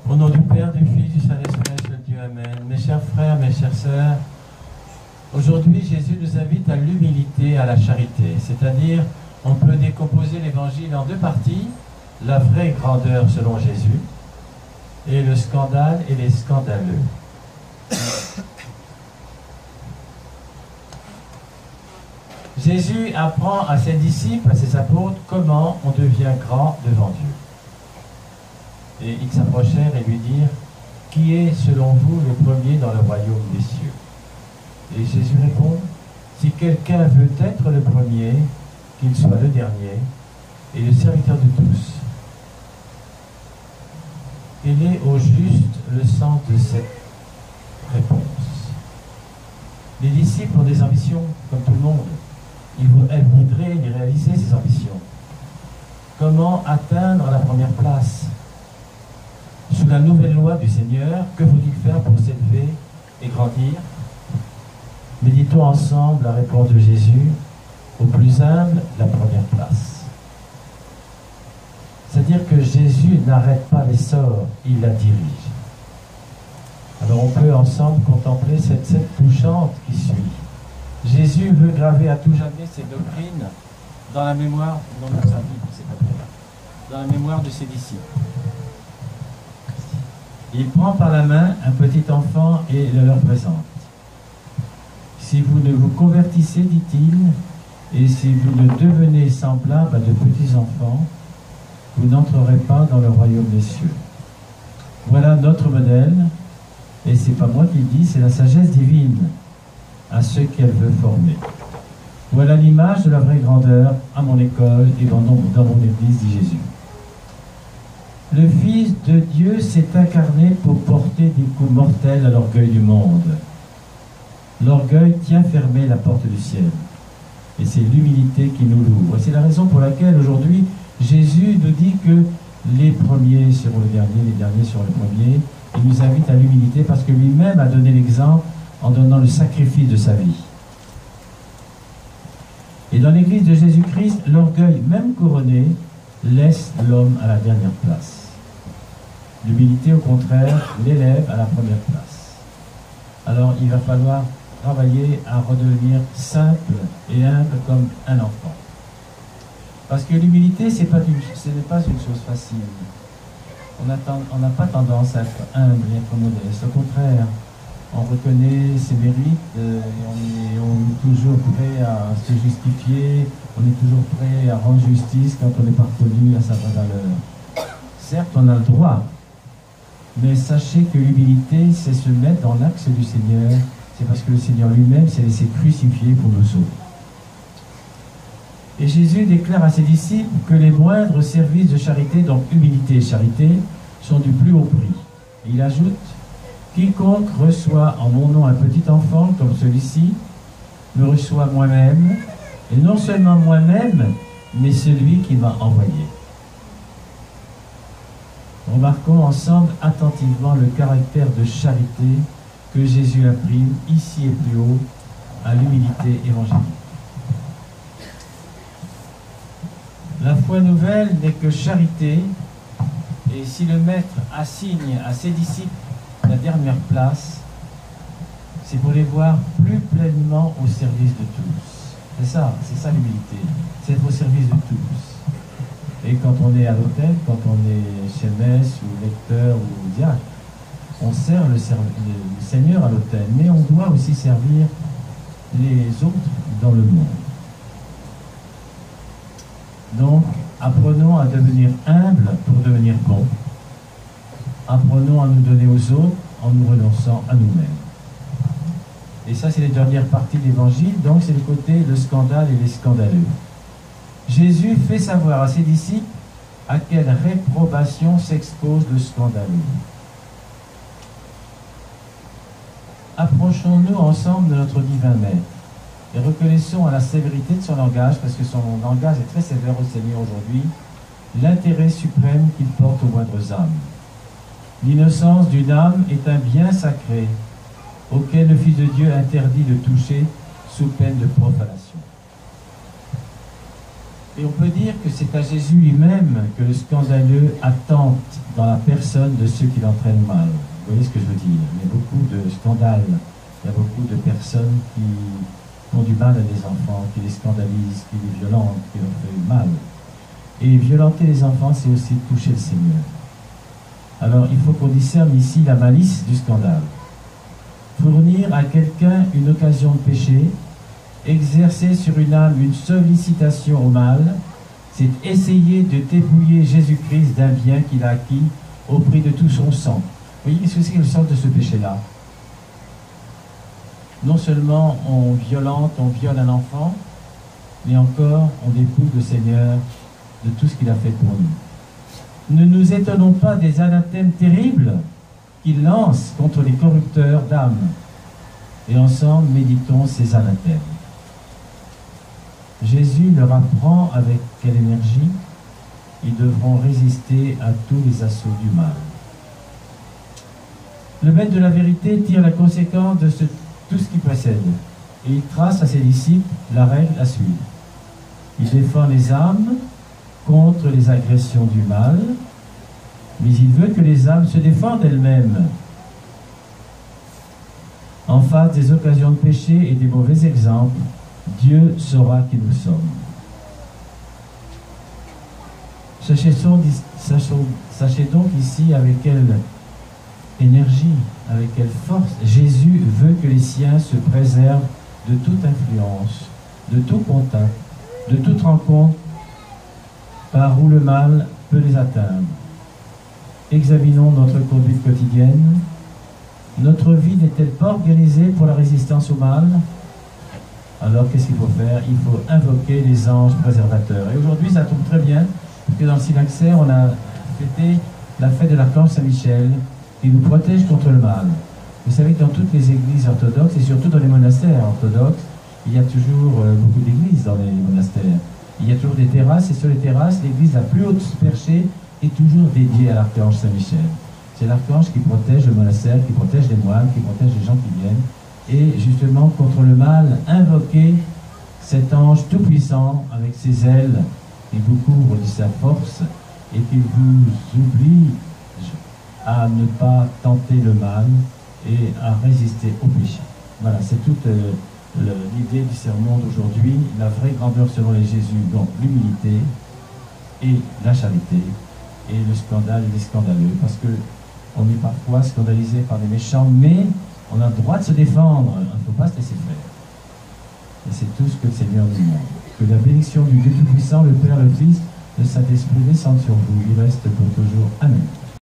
Au nom du Père, du Fils, du Saint-Esprit, Dieu, Amen. Mes chers frères, mes chères sœurs, aujourd'hui Jésus nous invite à l'humilité, à la charité. C'est-à-dire, on peut décomposer l'évangile en deux parties, la vraie grandeur selon Jésus, et le scandale et les scandaleux. Jésus apprend à ses disciples, à ses apôtres, comment on devient grand devant Dieu. Et ils s'approchèrent et lui dirent, « Qui est, selon vous, le premier dans le royaume des cieux ?» Et Jésus répond, « Si quelqu'un veut être le premier, qu'il soit le dernier et le serviteur de tous. » Quel est au juste le sens de cette réponse? Les disciples ont des ambitions, comme tout le monde. Elles voudraient les réaliser, ces ambitions. Comment atteindre la première place? Sous la nouvelle loi du Seigneur, que faut-il faire pour s'élever et grandir? Méditons ensemble la réponse de Jésus. Au plus humble, la première place. C'est-à-dire que Jésus n'arrête pas l'essor, il la dirige. Alors on peut ensemble contempler cette scène touchante qui suit. Jésus veut graver à tout jamais ses doctrines dans la mémoire, non de sa vie, c'est pas vrai, dans la mémoire de ses disciples. Il prend par la main un petit enfant et le leur présente. Si vous ne vous convertissez, dit-il, et si vous ne devenez semblables à de petits enfants, vous n'entrerez pas dans le royaume des cieux. Voilà notre modèle, et c'est pas moi qui le dis, c'est la sagesse divine à ceux qu'elle veut former. Voilà l'image de la vraie grandeur à mon école et dans mon église, dit Jésus. Le Fils de Dieu s'est incarné pour porter des coups mortels à l'orgueil du monde. L'orgueil tient fermée la porte du ciel. Et c'est l'humilité qui nous l'ouvre. Et c'est la raison pour laquelle aujourd'hui, Jésus nous dit que les premiers seront les derniers seront les premiers. Il nous invite à l'humilité parce que lui-même a donné l'exemple en donnant le sacrifice de sa vie. Et dans l'église de Jésus-Christ, l'orgueil, même couronné, laisse l'homme à la dernière place. L'humilité, au contraire, l'élève à la première place. Alors, il va falloir travailler à redevenir simple et humble comme un enfant. Parce que l'humilité, ce n'est pas une chose facile. On n'a pas tendance à être humble et être modeste. Au contraire, on reconnaît ses mérites et on est toujours prêt à se justifier, on est toujours prêt à rendre justice quand on n'est pas reconnu à sa vraie valeur. Certes, on a le droit, mais sachez que l'humilité, c'est se mettre dans l'axe du Seigneur. C'est parce que le Seigneur lui-même s'est laissé crucifier pour nous sauver. Et Jésus déclare à ses disciples que les moindres services de charité, donc humilité et charité, sont du plus haut prix. Et il ajoute, « Quiconque reçoit en mon nom un petit enfant comme celui-ci, me reçoit moi-même, et non seulement moi-même, mais celui qui m'a envoyé. » Remarquons ensemble attentivement le caractère de charité que Jésus imprime ici et plus haut à l'humilité évangélique. La foi nouvelle n'est que charité, et si le Maître assigne à ses disciples la dernière place, c'est pour les voir plus pleinement au service de tous. C'est ça l'humilité, c'est être au service de tous. Et quand on est à l'autel, quand on est chez messe ou lecteur ou diacre, on sert le Seigneur à l'autel, mais on doit aussi servir les autres dans le monde. Donc, apprenons à devenir humbles pour devenir bons. Apprenons à nous donner aux autres en nous renonçant à nous-mêmes. Et ça, c'est les dernières parties de l'Évangile, donc c'est le côté le scandale et les scandaleux. Jésus fait savoir à ses disciples à quelle réprobation s'expose le scandaleux. Approchons-nous ensemble de notre divin Maître et reconnaissons à la sévérité de son langage, parce que son langage est très sévère au Seigneur aujourd'hui, l'intérêt suprême qu'il porte aux moindres âmes. L'innocence d'une âme est un bien sacré auquel le Fils de Dieu interdit de toucher sous peine de profanation. Et on peut dire que c'est à Jésus lui-même que le scandaleux attente dans la personne de ceux qui l'entraînent mal. Vous voyez ce que je veux dire? Il y a beaucoup de scandales, il y a beaucoup de personnes qui font du mal à des enfants, qui les scandalisent, qui les violentent, qui leur font mal. Et violenter les enfants, c'est aussi toucher le Seigneur. Alors il faut qu'on discerne ici la malice du scandale. Fournir à quelqu'un une occasion de pécher, exercer sur une âme une sollicitation au mal, c'est essayer de dépouiller Jésus-Christ d'un bien qu'il a acquis au prix de tout son sang. Vous voyez, qu'est-ce que c'est le sens de ce péché-là? Non seulement on violente, on viole un enfant, mais encore on dépouille le Seigneur de tout ce qu'il a fait pour nous. Ne nous étonnons pas des anathèmes terribles qu'il lance contre les corrupteurs d'âmes. Et ensemble, méditons ces anathèmes. Jésus leur apprend avec quelle énergie ils devront résister à tous les assauts du mal. Le maître de la vérité tire la conséquence de tout ce qui précède et il trace à ses disciples la règle à suivre. Il défend les âmes contre les agressions du mal, mais il veut que les âmes se défendent elles-mêmes en face des occasions de péché et des mauvais exemples. Dieu saura qui nous sommes. Sachez donc ici avec quelle énergie, avec quelle force Jésus veut que les siens se préservent de toute influence, de tout contact, de toute rencontre par où le mal peut les atteindre. Examinons notre conduite quotidienne. Notre vie n'est-elle pas organisée pour la résistance au mal? Alors qu'est-ce qu'il faut faire? Il faut invoquer les anges préservateurs. Et aujourd'hui, ça tombe très bien, parce que dans le Synaxaire, on a fêté la fête de l'archange Saint-Michel, qui nous protège contre le mal. Vous savez que dans toutes les églises orthodoxes, et surtout dans les monastères orthodoxes, il y a toujours beaucoup d'églises dans les monastères. Il y a toujours des terrasses, et sur les terrasses, l'église la plus haute perchée est toujours dédiée à l'archange Saint-Michel. C'est l'archange qui protège le monastère, qui protège les moines, qui protège les gens qui viennent. Et justement, contre le mal, invoquer cet ange tout-puissant avec ses ailes qui vous couvre de sa force et qui vous oblige à ne pas tenter le mal et à résister au péché. Voilà, c'est toute l'idée du sermon d'aujourd'hui, la vraie grandeur selon les Jésus, donc l'humilité et la charité et le scandale et les scandaleux, parce que on est parfois scandalisé par des méchants, mais on a le droit de se défendre, il ne faut pas se laisser faire. Et c'est tout ce que le Seigneur nous demande. Que la bénédiction du Dieu Tout-Puissant, le Père, le Fils, le Saint-Esprit descende sur vous, il reste pour toujours. Amen.